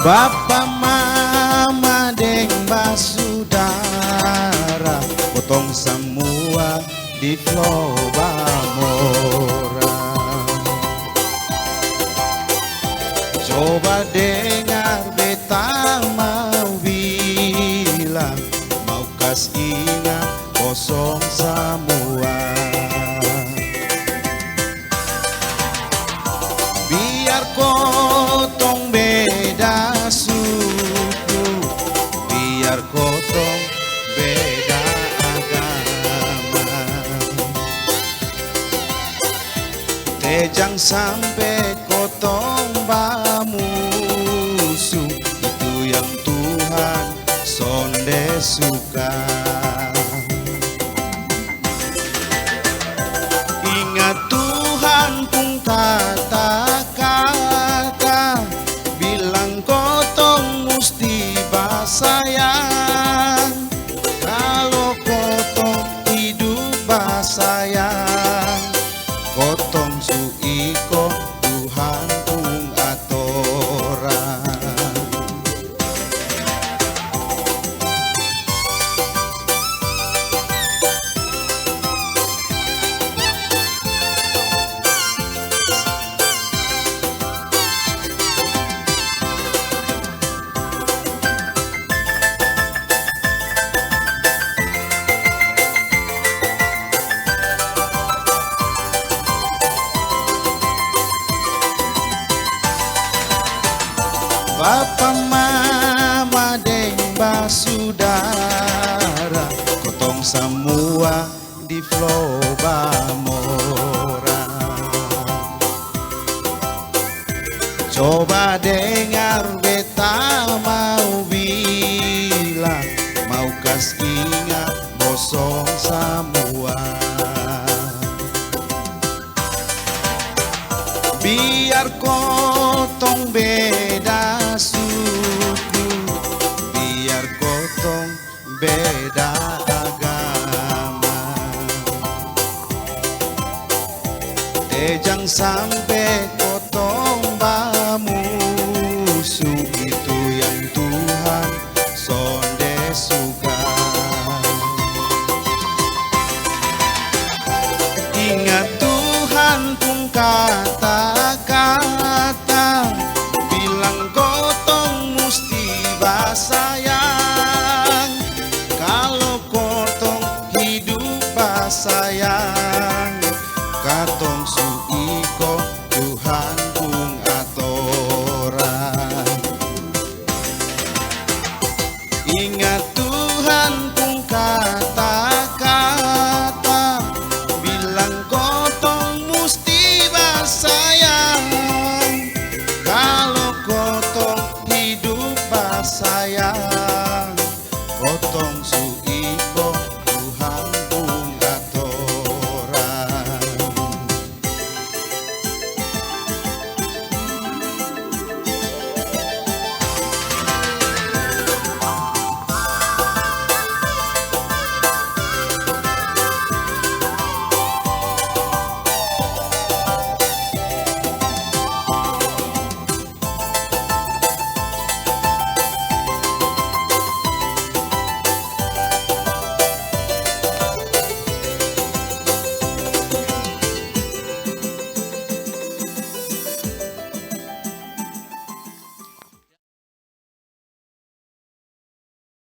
Bapa mama deng basudara potong semua di Flow Bamora. Coba dengar beta mau bilang, mau kas ingat kosong semua. Biar kotong beda suku, biar kotong beda agama, tejang sampai kotong bamusuh. Itu yang Tuhan sonde suka. Ingat Tuhan pun kata-kata, bilang kotong musti basayang. Kalau kotong hidup basayang, kotong su iko Tuhan pun atoran. Bapa mama deng basudara kotong semua di Flow Bamora. Coba dengar beta mau bilang, mau kas ingat bosong semua. Biar kotong beda suku, biar kotong beda agama, tejang sampai kotong bamusuh. Itu yang Tuhan sonde suka. Ingat Tuhan pun kata-kata, bilang kotong musti basayang. Kalau kotong hidup basayang, katong su iko Tuhan pun atoran. Ingat Tuhan pun kata-kata, bilang kotong musti basayang. Kalau kotong hidup basayang, kotong